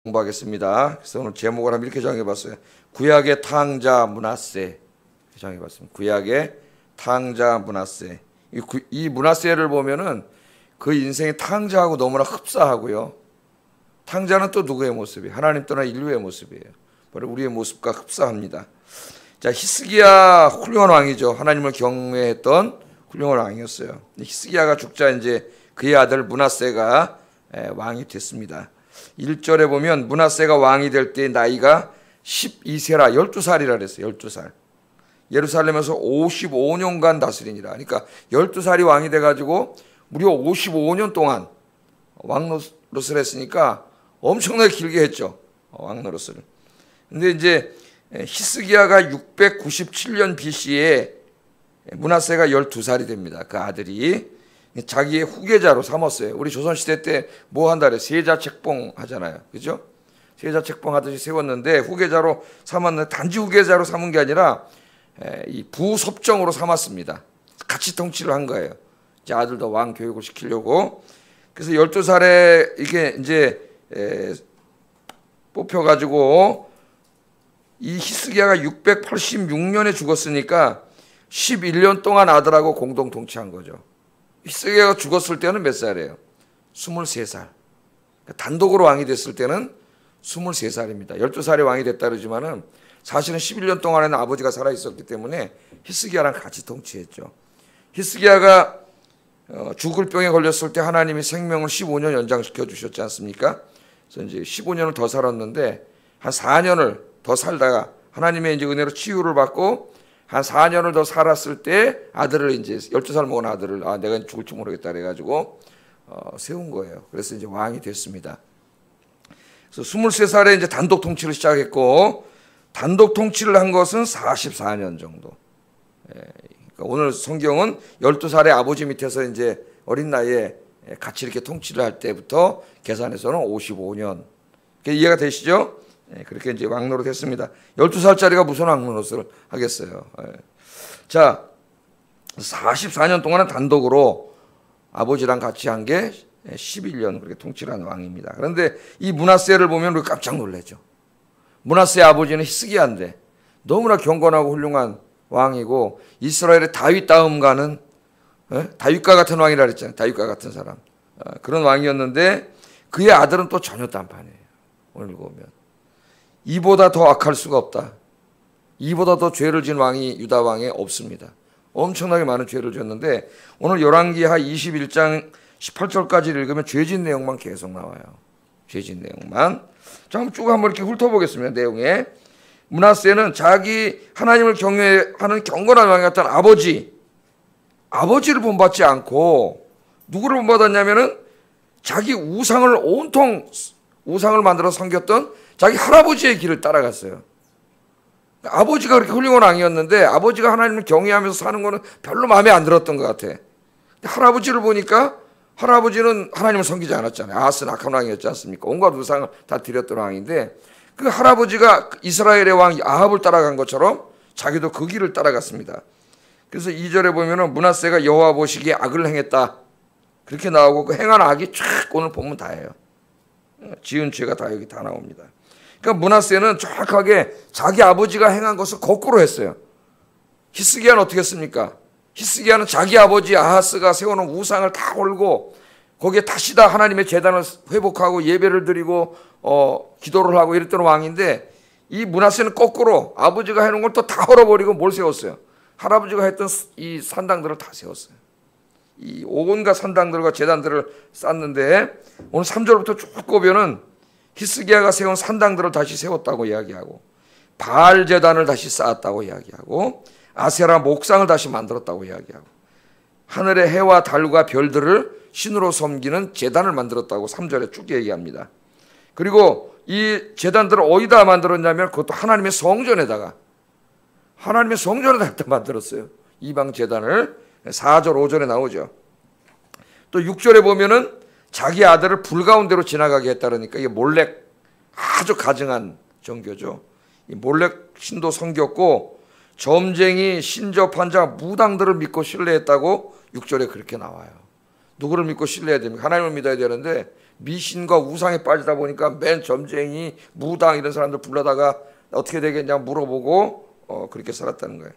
공부하겠습니다. 그래서 오늘 제목을 한번 이렇게 정해봤어요. 구약의 탕자 므낫세 정해봤습니다. 구약의 탕자 므낫세. 이 므낫세를 보면은 그 인생의 탕자하고 너무나 흡사하고요. 탕자는 또 누구의 모습이에요? 하나님 떠나 인류의 모습이에요. 바로 우리의 모습과 흡사합니다. 자, 히스기야 훌륭한 왕이죠. 하나님을 경외했던 훌륭한 왕이었어요. 히스기야가 죽자 이제 그의 아들 므낫세가 왕이 됐습니다. 1절에 보면 므낫세가 왕이 될 때 나이가 12세라 12살이라 그랬어요. 12살. 예루살렘에서 55년간 다스리니라. 그러니까 12살이 왕이 돼가지고 무려 55년 동안 왕 노릇을 했으니까 엄청나게 길게 했죠. 왕 노릇을. 근데 이제 히스기야가 697년 BC에 므낫세가 12살이 됩니다. 그 아들이 자기의 후계자로 삼았어요. 우리 조선시대 때 뭐 한다 그래? 세자책봉 하잖아요. 그죠? 세자책봉 하듯이 세웠는데 후계자로 삼았는데 단지 후계자로 삼은 게 아니라 이 부섭정으로 삼았습니다. 같이 통치를 한 거예요. 이제 아들도 왕 교육을 시키려고. 그래서 12살에 이게 이제 뽑혀가지고 이 히스기야가 686년에 죽었으니까 11년 동안 아들하고 공동 통치한 거죠. 히스기야가 죽었을 때는 몇 살이에요? 23살. 단독으로 왕이 됐을 때는 23살입니다. 12살에 왕이 됐다 그러지만은 사실은 11년 동안에는 아버지가 살아있었기 때문에 히스기야랑 같이 통치했죠. 히스기야가 죽을 병에 걸렸을 때 하나님이 생명을 15년 연장시켜 주셨지 않습니까? 그래서 이제 15년을 더 살았는데 한 4년을 더 살다가 하나님의 이제 은혜로 치유를 받고 한 4년을 더 살았을 때 아들을 이제 12살 먹은 아들을 내가 죽을지 모르겠다 그래가지고 세운 거예요. 그래서 이제 왕이 됐습니다. 그래서 23살에 이제 단독 통치를 시작했고 단독 통치를 한 것은 44년 정도. 그러니까 오늘 성경은 12살의 아버지 밑에서 이제 어린 나이에 같이 이렇게 통치를 할 때부터 계산해서는 55년. 이해가 되시죠? 그렇게 이제 왕노릇 했습니다. 12살짜리가 무슨 왕노릇을 하겠어요. 자, 44년 동안은 단독으로 아버지랑 같이 한 게 11년 그렇게 통치를 한 왕입니다. 그런데 이 므낫세를 보면 우리 깜짝 놀라죠. 므낫세의 아버지는 히스기야인데 너무나 경건하고 훌륭한 왕이고 이스라엘의 다윗 다음 가는 다윗과 같은 왕이라 그랬잖아요. 다윗과 같은 사람. 그런 왕이었는데 그의 아들은 또 전혀 딴판이에요. 오늘 보면. 이보다 더 악할 수가 없다. 이보다 더 죄를 지은 왕이 유다 왕에 없습니다. 엄청나게 많은 죄를 지었는데 오늘 열왕기하 21장 18절까지 읽으면 죄진 내용만 계속 나와요. 죄진 내용만. 자, 한번 이렇게 훑어보겠습니다. 내용에. 므낫세는 자기 하나님을 경외하는 경건한 왕 같은 아버지를 본받지 않고 누구를 본받았냐면은 자기 온통 우상을 만들어 섬겼던 자기 할아버지의 길을 따라갔어요. 아버지가 그렇게 훌륭한 왕이었는데 아버지가 하나님을 경외하면서 사는 거는 별로 마음에 안 들었던 것 같아. 할아버지를 보니까 할아버지는 하나님을 섬기지 않았잖아요. 아하스는 악한 왕이었지 않습니까? 온갖 우상을 다 드렸던 왕인데 그 할아버지가 이스라엘의 왕 아합을 따라간 것처럼 자기도 그 길을 따라갔습니다. 그래서 2절에 보면은 므낫세가 여호와 보시기에 악을 행했다. 그렇게 나오고 그 행한 악이 쫙 오늘 보면 다예요. 지은 죄가 다 여기 다 나옵니다. 그러니까 므낫세는 정확하게 자기 아버지가 행한 것을 거꾸로 했어요. 히스기야는 어떻게 했습니까? 히스기야는 자기 아버지 아하스가 세워놓은 우상을 다 홀고 거기에 다시 다 하나님의 제단을 회복하고 예배를 드리고 기도를 하고 이랬던 왕인데 이 므낫세는 거꾸로 아버지가 해놓은 걸 또 다 헐어버리고 뭘 세웠어요? 할아버지가 했던 이 산당들을 다 세웠어요. 이 온갖 산당들과 제단들을 쌓는데 오늘 3절부터 쭉 보면은 히스기야가 세운 산당들을 다시 세웠다고 이야기하고 바알 제단을 다시 쌓았다고 이야기하고 아세라 목상을 다시 만들었다고 이야기하고 하늘의 해와 달과 별들을 신으로 섬기는 제단을 만들었다고 3절에 쭉 얘기합니다. 그리고 이 제단들을 어디다 만들었냐면 그것도 하나님의 성전에다가 만들었어요. 이방 제단을 4절 5절에 나오죠. 또 6절에 보면은 자기 아들을 불 가운데로 지나가게 했다니까 이게 몰렉 아주 가증한 종교죠. 이 몰렉 신도 섬겼고 점쟁이 신접한 자 무당들을 믿고 신뢰했다고 6절에 그렇게 나와요. 누구를 믿고 신뢰해야 됩니까? 하나님을 믿어야 되는데 미신과 우상에 빠지다 보니까 맨 점쟁이, 무당 이런 사람들 불러다가 어떻게 되겠냐 물어보고 그렇게 살았다는 거예요.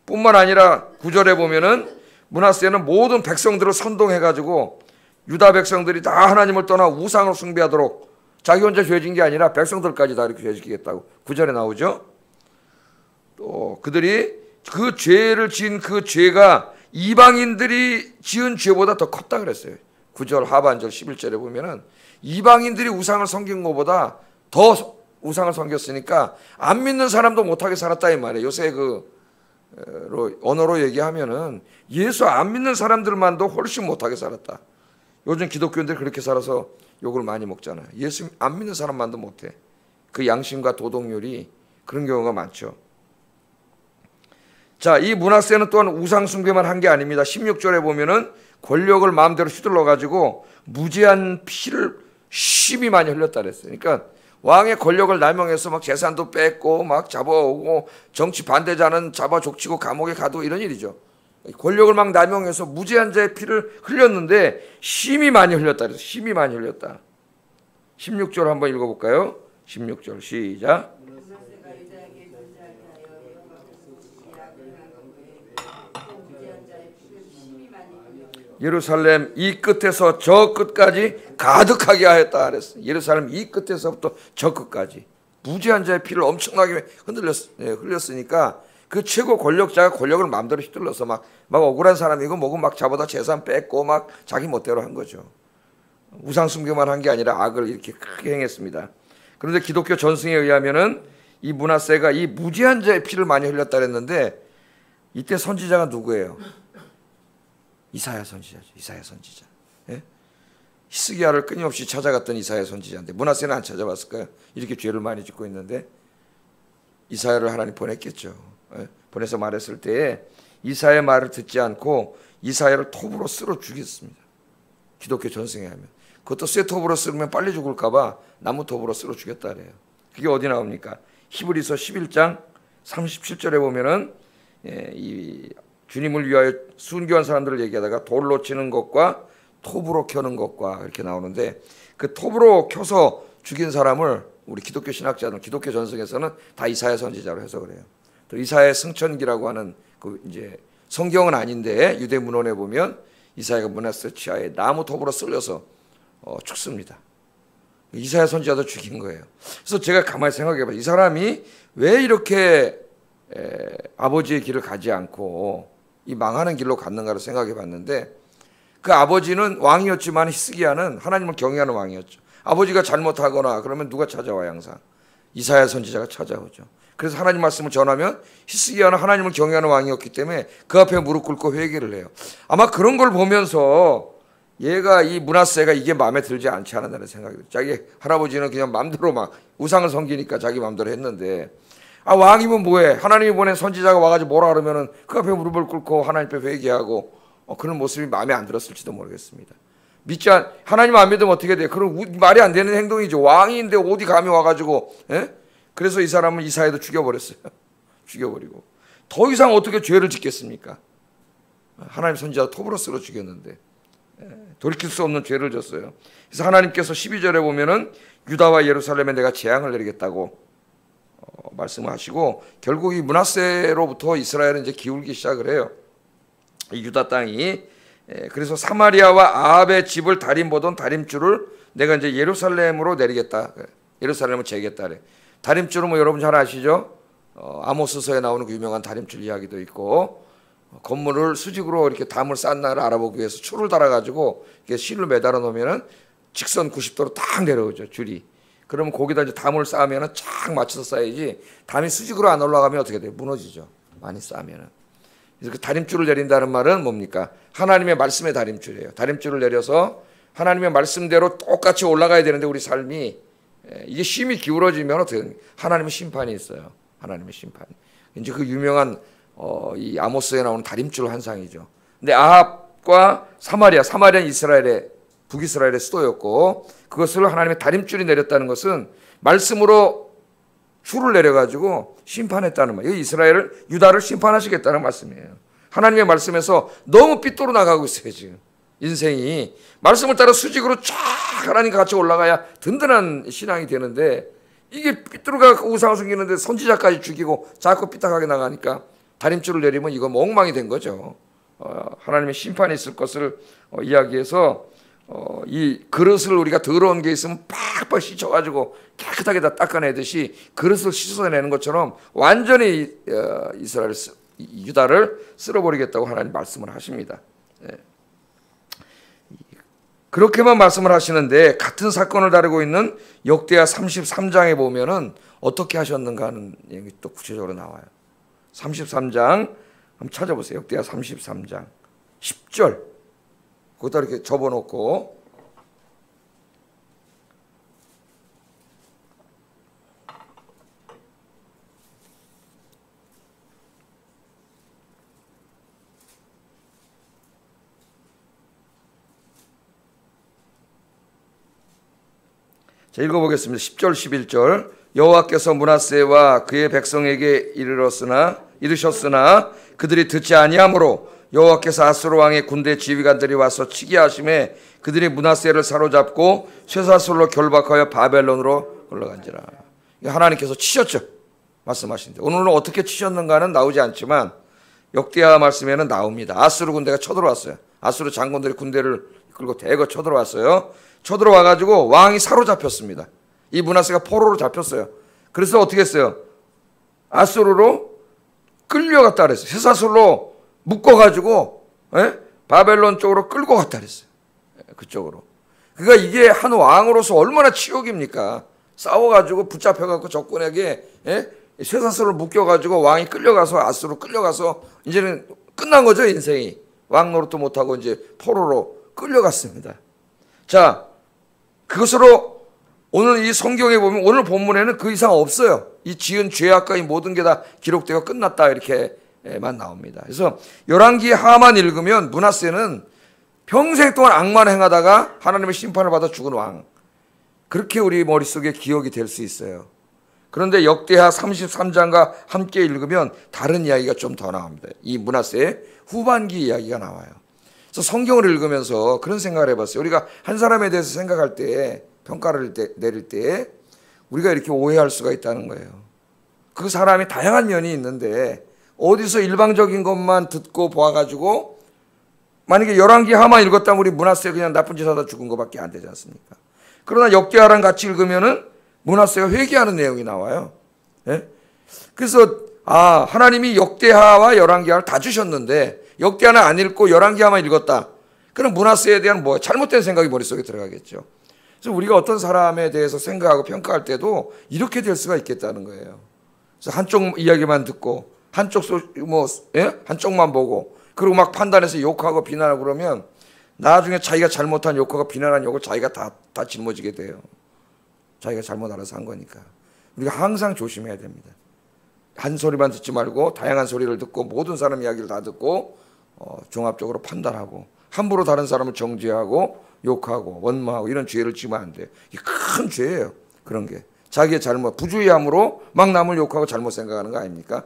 뿐만 아니라 9절에 보면은 므낫세는 모든 백성들을 선동해가지고 유다 백성들이 다 하나님을 떠나 우상을 숭배하도록 자기 혼자 죄진 게 아니라 백성들까지 다 이렇게 죄지겠다고 9절에 나오죠. 또 그들이 그 죄를 지은 그 죄가 이방인들이 지은 죄보다 더 컸다 그랬어요. 9절 하반절 11절에 보면은 이방인들이 우상을 섬긴 것보다 더 우상을 섬겼으니까 안 믿는 사람도 못하게 살았다 이 말이에요. 요새 언어로 얘기하면은 예수 안 믿는 사람들만도 훨씬 못하게 살았다. 요즘 기독교인들이 그렇게 살아서 욕을 많이 먹잖아요. 예수 안 믿는 사람만도 못해. 그 양심과 도덕률이 그런 경우가 많죠. 자, 이 므낫세는 또한 우상 숭배만 한 게 아닙니다. 16절에 보면은 권력을 마음대로 휘둘러 가지고 무지한 피를 심히 많이 흘렸다 그랬어요. 그러니까 왕의 권력을 남용해서 막 재산도 뺏고 막 잡아오고 정치 반대자는 잡아 족치고 감옥에 가도 이런 일이죠. 권력을 막 남용해서 무지한 자의 피를 흘렸는데 심히 많이 흘렸다 그래서 심히 많이 흘렸다. 16절 한번 읽어볼까요? 16절 시작. 예루살렘 이 끝에서 저 끝까지 가득하게 하였다 그랬어요. 예루살렘 이 끝에서부터 저 끝까지 무지한 자의 피를 엄청나게 흘렸으니까 그 최고 권력자가 권력을 마음대로 휘둘러서 막 억울한 사람이고 뭐고 막 잡아다 재산 뺏고 막 자기 멋대로 한 거죠. 우상 숭배만 한 게 아니라 악을 이렇게 크게 행했습니다. 그런데 기독교 전승에 의하면은 이 므낫세가 이 무지한 자의 피를 많이 흘렸다 그랬는데 이때 선지자가 누구예요? 이사야 선지자죠. 이사야 선지자. 예? 히스기야를 끊임없이 찾아갔던 이사야 선지자인데 므낫세는 안 찾아봤을까요? 이렇게 죄를 많이 짓고 있는데 이사야를 하나님 보냈겠죠. 예? 보내서 말했을 때에 이사야의 말을 듣지 않고 이사야를 톱으로 쓸어 죽였습니다. 기독교 전승에 하면. 그것도 쇠 톱으로 쓰면 빨리 죽을까 봐 나무 톱으로 쓸어 죽였다 그래요. 그게 어디 나옵니까? 히브리서 11장 37절에 보면은 이 주님을 위하여 순교한 사람들을 얘기하다가 돌로 치는 것과 톱으로 켜는 것과 이렇게 나오는데 그 톱으로 켜서 죽인 사람을 우리 기독교 신학자들, 기독교 전승에서는 다 이사야 선지자로 해석을 해요. 또 이사야의 승천기라고 하는 그 이제 성경은 아닌데 유대 문헌에 보면 이사야가 므낫세 치하에 나무 톱으로 쓸려서 죽습니다. 이사야 선지자도 죽인 거예요. 그래서 제가 가만히 생각해봐요. 이 사람이 왜 이렇게 아버지의 길을 가지 않고 이 망하는 길로 갔는가를 생각해 봤는데 그 아버지는 왕이었지만 히스기야는 하나님을 경외하는 왕이었죠. 아버지가 잘못하거나 그러면 누가 찾아와요? 항상 이사야 선지자가 찾아오죠. 그래서 하나님 말씀을 전하면 히스기야는 하나님을 경외하는 왕이었기 때문에 그 앞에 무릎 꿇고 회개를 해요. 아마 그런 걸 보면서 얘가 이 므낫세가 이게 마음에 들지 않지 않았나는 생각이 들어요. 자기 할아버지는 그냥 마음대로 막 우상을 섬기니까 자기 마음대로 했는데 왕이면 뭐해? 하나님이 보낸 선지자가 와가지고 뭐라 그러면은 그 앞에 무릎을 꿇고 하나님 앞에 회개하고 그런 모습이 마음에 안 들었을지도 모르겠습니다. 하나님 안 믿으면 어떻게 돼? 그런 말이 안 되는 행동이죠. 왕인데 어디 감히 와가지고 그래서 이 사람은 이사야도 죽여버렸어요. 죽여버리고 더 이상 어떻게 죄를 짓겠습니까? 하나님 선지자 톱으로 쓸어 죽였는데 돌이킬 수 없는 죄를 졌어요. 그래서 하나님께서 12절에 보면은 유다와 예루살렘에 내가 재앙을 내리겠다고 말씀을 하시고 결국 이 므낫세로부터 이스라엘은 이제 기울기 시작을 해요. 이 유다 땅이 그래서 사마리아와 아합의 집을 다림보던 다림줄을 내가 이제 예루살렘으로 내리겠다. 예루살렘을 재겠다 그래. 다림줄은 뭐 여러분 잘 아시죠? 아모스서에 나오는 그 유명한 다림줄 이야기도 있고 건물을 수직으로 이렇게 담을 쌓은 나를 알아보기 위해서 줄을 달아가지고 이렇게 실로 매달아 놓으면은 직선 90도로 딱 내려오죠 줄이. 그러면 거기다 이제 담을 쌓으면은 쫙 맞춰서 쌓아야지 담이 수직으로 안 올라가면 어떻게 돼요? 무너지죠. 많이 쌓으면은. 그래서 그 다림줄을 내린다는 말은 뭡니까? 하나님의 말씀의 다림줄이에요. 다림줄을 내려서 하나님의 말씀대로 똑같이 올라가야 되는데 우리 삶이 이게 심히 기울어지면 어떻게 됩니까? 하나님의 심판이 있어요. 하나님의 심판. 이제 그 유명한 이 아모스에 나오는 다림줄 환상이죠. 근데 아합과 사마리아는 이스라엘의 북이스라엘의 수도였고 그것을 하나님의 다림줄이 내렸다는 것은 말씀으로 줄을 내려가지고 심판했다는 말이에요. 유다를 심판하시겠다는 말씀이에요. 하나님의 말씀에서 너무 삐뚤어 나가고 있어요 지금. 인생이 말씀을 따라 수직으로 쫙 하나님과 같이 올라가야 든든한 신앙이 되는데 이게 삐뚤어가고 우상을 숨기는데 선지자까지 죽이고 자꾸 삐딱하게 나가니까 다림줄을 내리면 이거 엉망이 된 거죠. 하나님의 심판이 있을 것을 이야기해서 이 그릇을 우리가 더러운 게 있으면 팍팍 씻어가지고 깨끗하게 다 닦아내듯이 그릇을 씻어내는 것처럼 완전히 이스라엘 유다를 쓸어버리겠다고 하나님 말씀을 하십니다. 그렇게만 말씀을 하시는데 같은 사건을 다루고 있는 역대하 33장에 보면은 어떻게 하셨는가 하는 얘기 또 구체적으로 나와요. 33장 한번 찾아보세요. 역대하 33장 10절 거기다 이렇게 접어놓고 자, 읽어보겠습니다. 10절 11절 여호와께서 므낫세와 그의 백성에게 이르셨으나 그들이 듣지 아니하므로 여호와께서 아수르 왕의 군대 지휘관들이 와서 치게 하심에 그들이 므낫세를 사로잡고 쇠사슬로 결박하여 바벨론으로 올라간지라. 하나님께서 치셨죠. 말씀하신데 오늘은 어떻게 치셨는가는 나오지 않지만 역대하 말씀에는 나옵니다. 아수르 군대가 쳐들어왔어요. 아수르 장군들이 군대를 이끌고 대거 쳐들어왔어요. 쳐들어와가지고 왕이 사로잡혔습니다. 이 므낫세가 포로로 잡혔어요. 그래서 어떻게 했어요? 아수르로 끌려갔다 그랬어요. 쇠사슬로 묶어가지고 바벨론 쪽으로 끌고 갔다 그랬어요. 그쪽으로. 그러니까 이게 한 왕으로서 얼마나 치욕입니까? 싸워가지고 붙잡혀갖고 적군에게 쇠사슬로 묶여가지고 왕이 끌려가서 아수르로 끌려가서 이제는 끝난 거죠. 인생이. 왕 노릇도 못하고 이제 포로로 끌려갔습니다. 자, 그것으로 오늘 이 성경에 보면 오늘 본문에는 그 이상 없어요. 이 지은 죄악과 이 모든 게 다 기록되어 끝났다 이렇게만 나옵니다. 그래서 열왕기 하만 읽으면 므낫세는 평생 동안 악만 행하다가 하나님의 심판을 받아 죽은 왕. 그렇게 우리 머릿속에 기억이 될 수 있어요. 그런데 역대하 33장과 함께 읽으면 다른 이야기가 좀 더 나옵니다. 이 므낫세의 후반기 이야기가 나와요. 그래서 성경을 읽으면서 그런 생각을 해봤어요. 우리가 한 사람에 대해서 생각할 때 평가를 내릴 때 우리가 이렇게 오해할 수가 있다는 거예요. 그 사람이 다양한 면이 있는데 어디서 일방적인 것만 듣고 보아가지고 만약에 열왕기 하만 읽었다면 우리 므낫세 그냥 나쁜 짓 하다 죽은 것밖에 안 되지 않습니까? 그러나 역대하랑 같이 읽으면은 므낫세가 회개하는 내용이 나와요. 그래서 하나님이 역대하와 열왕기하를 다 주셨는데 역대하는 안 읽고 열왕기하만 읽었다. 그럼 므낫세에 대한 잘못된 생각이 머릿속에 들어가겠죠. 그래서 우리가 어떤 사람에 대해서 생각하고 평가할 때도 이렇게 될 수가 있겠다는 거예요. 그래서 한쪽 이야기만 듣고 한쪽만 보고 그리고 막 판단해서 욕하고 비난하고 그러면 나중에 자기가 잘못한 욕하고 비난한 욕을 자기가 다 짊어지게 돼요. 자기가 잘못 알아서 한 거니까. 우리가 항상 조심해야 됩니다. 한 소리만 듣지 말고 다양한 소리를 듣고 모든 사람 이야기를 다 듣고 종합적으로 판단하고 함부로 다른 사람을 정죄하고 욕하고 원망하고 이런 죄를 지면 안 돼요. 이게 큰 죄예요. 그런 게. 자기의 잘못, 부주의함으로 막 남을 욕하고 잘못 생각하는 거 아닙니까?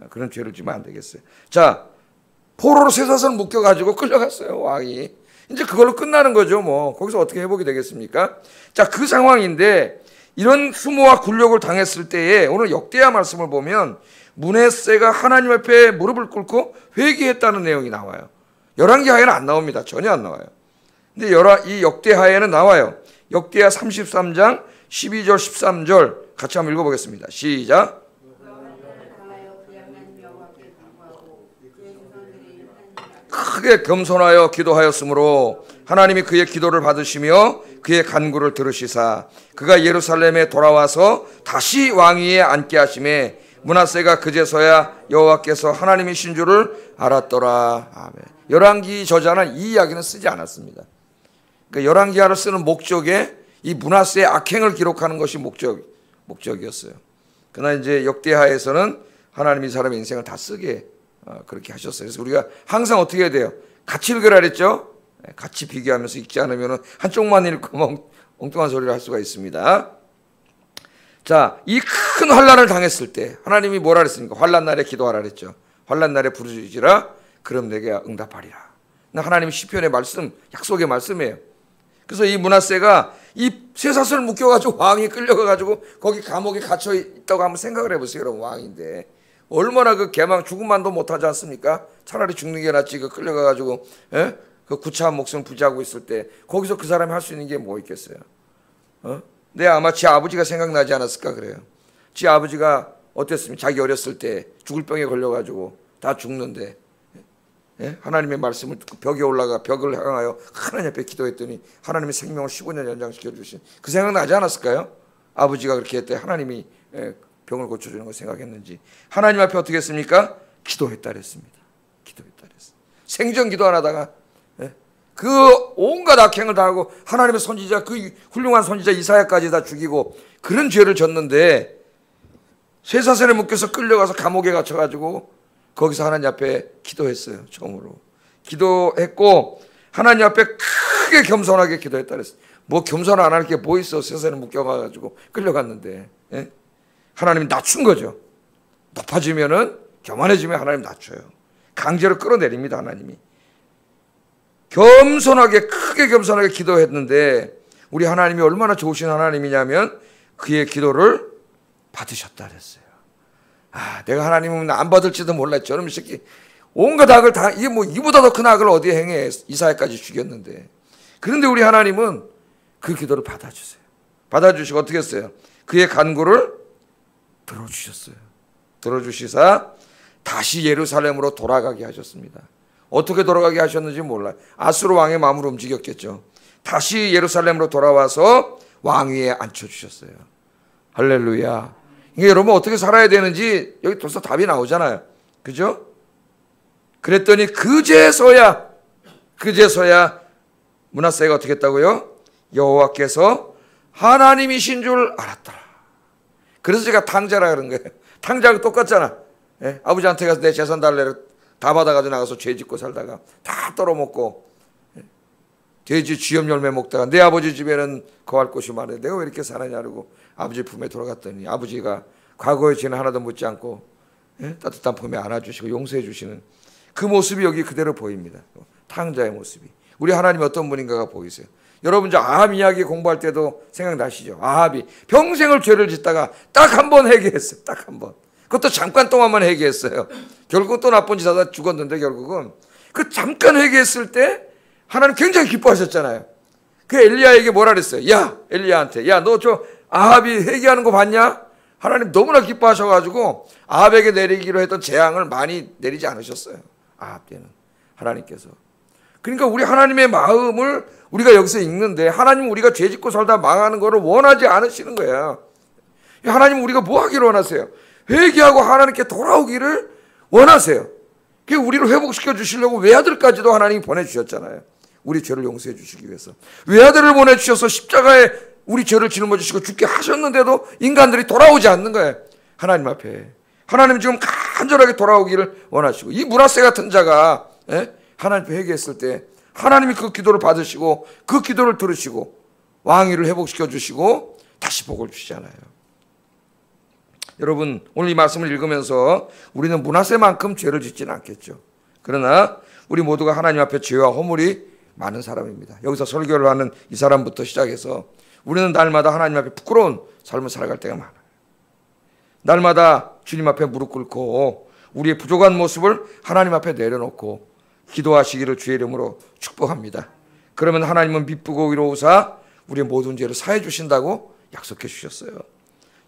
그런 죄를 지면 안 되겠어요. 자, 포로로 쇠사슬 묶여가지고 끌려갔어요. 왕이. 이제 그걸로 끝나는 거죠. 거기서 어떻게 회복이 되겠습니까? 자, 그 상황인데 이런 수모와 굴욕을 당했을 때에 오늘 역대하 말씀을 보면 므낫세가 하나님 앞에 무릎을 꿇고 회개했다는 내용이 나와요. 열왕기하에는 안 나옵니다. 전혀 안 나와요. 근데 이 역대하에는 나와요. 역대하 33장 12절 13절 같이 한번 읽어보겠습니다. 시작. 크게 겸손하여 기도하였으므로 하나님이 그의 기도를 받으시며 그의 간구를 들으시사 그가 예루살렘에 돌아와서 다시 왕위에 앉게 하심에 므낫세가 그제서야 여호와께서 하나님이신 줄을 알았더라. 아멘. 열왕기 저자는 이 이야기는 쓰지 않았습니다. 그러니까 열왕기하를 쓰는 목적에 이 므낫세의 악행을 기록하는 것이 목적이었어요. 그러나 이제 역대하에서는 하나님이 이 사람의 인생을 다 쓰게 그렇게 하셨어요. 그래서 우리가 항상 어떻게 해야 돼요? 같이 읽으라 그랬죠? 같이 비교하면서 읽지 않으면 한쪽만 읽고 엉뚱한 소리를 할 수가 있습니다. 자, 이 큰 환난을 당했을 때 하나님이 뭐라 그랬습니까? 환난 날에 기도하라 그랬죠. 환난 날에 부르짖으라 그럼 내게 응답하리라. 하나님의 시편의 말씀, 약속의 말씀이에요. 그래서 이 므낫세가 이 쇠사슬을 묶여가지고 왕이 끌려가가지고 거기 감옥에 갇혀 있다고 한번 생각을 해보세요. 여러분, 왕인데 얼마나 그 개망 죽음만도 못하지 않습니까? 차라리 죽는 게 낫지. 그 끌려가가지고 그 구차한 목숨 부지하고 있을 때 거기서 그 사람이 할 수 있는 게 뭐 있겠어요? 네, 아마 지 아버지가 생각나지 않았을까 그래요. 지 아버지가 어땠습니까? 자기 어렸을 때 죽을 병에 걸려가지고 다 죽는데 하나님의 말씀을 듣고 벽에 올라가 벽을 향하여 하나님 앞에 기도했더니 하나님의 생명을 15년 연장시켜 주신 그 생각 나지 않았을까요? 아버지가 그렇게 했대. 하나님이 병을 고쳐주는 걸 생각했는지 하나님 앞에 어떻게 했습니까? 기도했다 그랬습니다. 기도했다 그랬어요. 생전 기도 안 하다가 그 온갖 악행을 다 하고 하나님의 선지자, 그 훌륭한 선지자 이사야까지 다 죽이고 그런 죄를 졌는데 쇠사슬에 묶여서 끌려가서 감옥에 갇혀가지고 거기서 하나님 앞에 기도했어요. 처음으로 기도했고 하나님 앞에 크게 겸손하게 기도했다 그랬어요. 뭐 겸손 안 할 게 뭐 있어. 쇠사슬에 묶여가지고 끌려갔는데 하나님이 낮춘 거죠. 높아지면은 교만해지면 하나님 낮춰요. 강제로 끌어내립니다. 하나님이 겸손하게 크게 겸손하게 기도했는데 우리 하나님이 얼마나 좋으신 하나님이냐면 그의 기도를 받으셨다 그랬어요. 내가 하나님은 안 받을지도 몰랐죠. 저놈 이 새끼 온갖 악을 다 이게 뭐 이보다 더 큰 악을 어디에 행해. 이사야까지 죽였는데. 그런데 우리 하나님은 그 기도를 받아주세요. 받아주시고 어떻게 했어요? 그의 간구를 들어주셨어요. 들어주시사 다시 예루살렘으로 돌아가게 하셨습니다. 어떻게 돌아가게 하셨는지 몰라요. 아수르 왕의 마음으로 움직였겠죠. 다시 예루살렘으로 돌아와서 왕위에 앉혀주셨어요. 할렐루야. 이게 여러분 어떻게 살아야 되는지 여기 벌써 답이 나오잖아요. 그죠? 그랬더니 그제서야 므낫세가 어떻게 했다고요? 여호와께서 하나님이신 줄 알았더라. 그래서 제가 탕자라 그런 거예요. 탕자하고 똑같잖아. 아버지한테 가서 내 재산 달래를 다 받아가지고 나가서 죄 짓고 살다가 다 떨어먹고 돼지 쥐염 열매 먹다가 내 아버지 집에는 거할 곳이 많아. 내가 왜 이렇게 살았냐고 아버지 품에 돌아갔더니 아버지가 과거의 죄는 하나도 묻지 않고 따뜻한 품에 안아주시고 용서해 주시는 그 모습이 여기 그대로 보입니다. 탕자의 모습이. 우리 하나님이 어떤 분인가가 보이세요. 여러분 저 아합 이야기 공부할 때도 생각나시죠? 아합이 평생을 죄를 짓다가 딱 한 번 회개했어요. 딱 한 번. 그것도 잠깐 동안만 회개했어요. 결국 또 나쁜 짓 하다 죽었는데 결국은 그 잠깐 회개했을 때 하나님 굉장히 기뻐하셨잖아요. 그 엘리야에게 뭐라 그랬어요? 야 엘리야한테 야 너 저 아합이 회개하는 거 봤냐? 하나님 너무나 기뻐하셔가지고 아합에게 내리기로 했던 재앙을 많이 내리지 않으셨어요. 아합 때는 하나님께서. 그러니까 우리 하나님의 마음을 우리가 여기서 읽는데 하나님은 우리가 죄 짓고 살다 망하는 것을 원하지 않으시는 거예요. 하나님은 우리가 뭐 하기를 원하세요? 회개하고 하나님께 돌아오기를 원하세요. 그게 우리를 회복시켜 주시려고 외아들까지도 하나님이 보내주셨잖아요. 우리 죄를 용서해 주시기 위해서. 외아들을 보내주셔서 십자가에 우리 죄를 짊어지시고 죽게 하셨는데도 인간들이 돌아오지 않는 거예요. 하나님 앞에. 하나님 지금 간절하게 돌아오기를 원하시고 이 므낫세 같은 자가 하나님 앞에 회개했을 때 하나님이 그 기도를 받으시고 그 기도를 들으시고 왕위를 회복시켜 주시고 다시 복을 주시잖아요. 여러분 오늘 이 말씀을 읽으면서 우리는 므낫세만큼 죄를 짓지는 않겠죠. 그러나 우리 모두가 하나님 앞에 죄와 허물이 많은 사람입니다. 여기서 설교를 하는 이 사람부터 시작해서 우리는 날마다 하나님 앞에 부끄러운 삶을 살아갈 때가 많아요. 날마다 주님 앞에 무릎 꿇고 우리의 부족한 모습을 하나님 앞에 내려놓고 기도하시기를 주의 이름으로 축복합니다. 그러면 하나님은 미쁘고 위로우사 우리의 모든 죄를 사해 주신다고 약속해 주셨어요.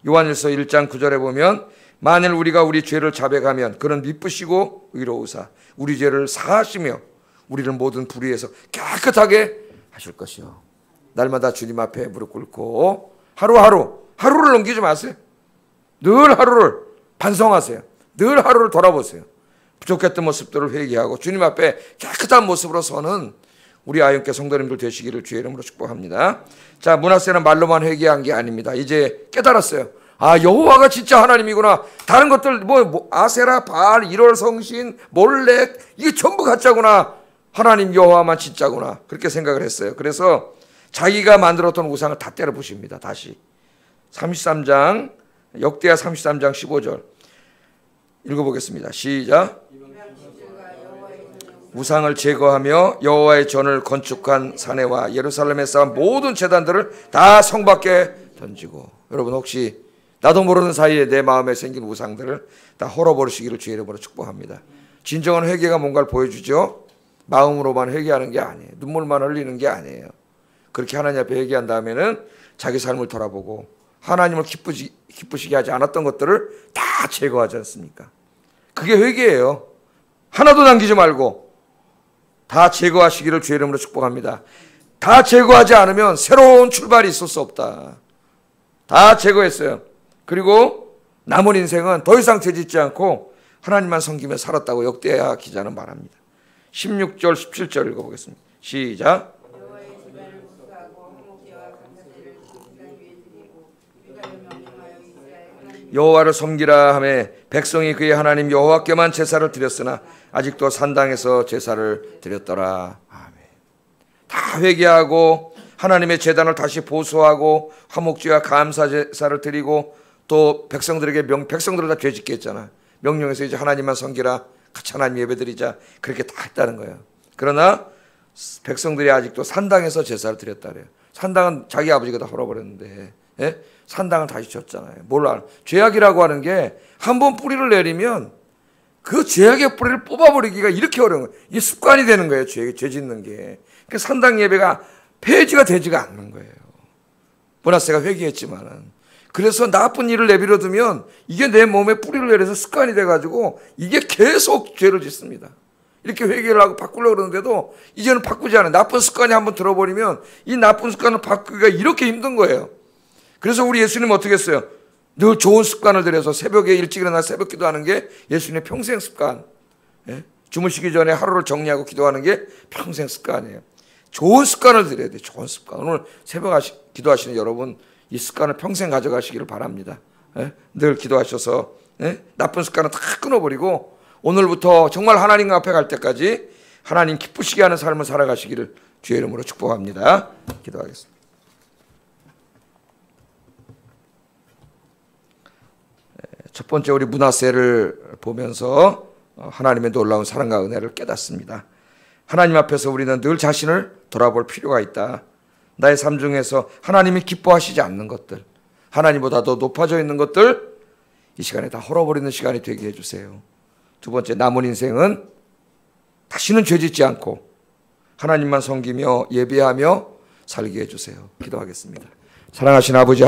요한일서 1장 9절에 보면 만일 우리가 우리 죄를 자백하면 그는 미쁘시고 위로우사 우리 죄를 사하시며 우리를 모든 불의에서 깨끗하게 하실 것이요. 날마다 주님 앞에 무릎 꿇고 하루를 넘기지 마세요. 늘 하루를 반성하세요. 늘 하루를 돌아보세요. 부족했던 모습들을 회개하고 주님 앞에 깨끗한 모습으로 서는 우리 아이언교 성도님들 되시기를 주의 이름으로 축복합니다. 자, 므낫세는 말로만 회개한 게 아닙니다. 이제 깨달았어요. 아, 여호와가 진짜 하나님이구나. 다른 것들 뭐 아세라, 바알, 1월 성신, 몰렉 이게 전부 가짜구나. 하나님 여호와만 진짜구나. 그렇게 생각을 했어요. 그래서 자기가 만들었던 우상을 다 때려 부십니다. 다시 33장 역대하 33장 15절 읽어보겠습니다. 시작. 우상을 제거하며 여호와의 전을 건축한 사내와 예루살렘에 쌓은 모든 제단들을 다 성 밖에 던지고. 여러분 혹시 나도 모르는 사이에 내 마음에 생긴 우상들을 다 헐어버리시기를 주의 이름으로 축복합니다. 진정한 회개가 뭔가를 보여주죠. 마음으로만 회개하는 게 아니에요. 눈물만 흘리는 게 아니에요. 그렇게 하나님 앞에 회개한 다음에는 자기 삶을 돌아보고 하나님을 기쁘시게 하지 않았던 것들을 다 제거하지 않습니까? 그게 회개예요. 하나도 남기지 말고 다 제거하시기를 주의 이름으로 축복합니다. 다 제거하지 않으면 새로운 출발이 있을 수 없다. 다 제거했어요. 그리고 남은 인생은 더 이상 죄짓지 않고 하나님만 섬기며 살았다고 역대하 기자는 말합니다. 16절 17절 읽어보겠습니다. 시작. 여호와를 섬기라 하며 백성이 그의 하나님 여호와께만 제사를 드렸으나 아직도 산당에서 제사를 드렸더라. 아멘. 다 회개하고 하나님의 제단을 다시 보수하고 화목제와 감사 제사를 드리고 또 백성들에게 백성들을 다 죄짓게 했잖아. 명령해서 이제 하나님만 섬기라, 같이 하나님 예배드리자, 그렇게 다 했다는 거예요. 그러나 백성들이 아직도 산당에서 제사를 드렸다 그래요. 산당은 자기 아버지가 다 헐어버렸는데, 예? 산당을 다시 졌잖아요. 몰라. 죄악이라고 하는 게 한 번 뿌리를 내리면 그 죄악의 뿌리를 뽑아버리기가 이렇게 어려운 거예요. 이게 습관이 되는 거예요. 죄 짓는 게. 그러니까 산당 예배가 폐지가 되지가 않는 거예요. 문하세가 회개했지만은. 그래서 나쁜 일을 내버려 두면 이게 내 몸에 뿌리를 내려서 습관이 돼가지고 이게 계속 죄를 짓습니다. 이렇게 회개를 하고 바꾸려고 그러는데도 이제는 바꾸지 않아요. 나쁜 습관이 한번 들어버리면 이 나쁜 습관을 바꾸기가 이렇게 힘든 거예요. 그래서 우리 예수님은 어떻게 했어요? 늘 좋은 습관을 들여서 새벽에 일찍 일어나 새벽 기도하는 게 예수님의 평생 습관. 예? 주무시기 전에 하루를 정리하고 기도하는 게 평생 습관이에요. 좋은 습관을 들여야 돼요. 좋은 습관. 오늘 새벽 기도하시는 여러분 이 습관을 평생 가져가시기를 바랍니다. 예? 늘 기도하셔서 예? 나쁜 습관은 다 끊어버리고 오늘부터 정말 하나님 앞에 갈 때까지 하나님 기쁘시게 하는 삶을 살아가시기를 주의 이름으로 축복합니다. 기도하겠습니다. 첫 번째 우리 므낫세를 보면서 하나님의 놀라운 사랑과 은혜를 깨닫습니다. 하나님 앞에서 우리는 늘 자신을 돌아볼 필요가 있다. 나의 삶 중에서 하나님이 기뻐하시지 않는 것들, 하나님보다 더 높아져 있는 것들 이 시간에 다 헐어버리는 시간이 되게 해주세요. 두 번째, 남은 인생은 다시는 죄짓지 않고 하나님만 섬기며 예배하며 살게 해주세요. 기도하겠습니다. 사랑하신 아버지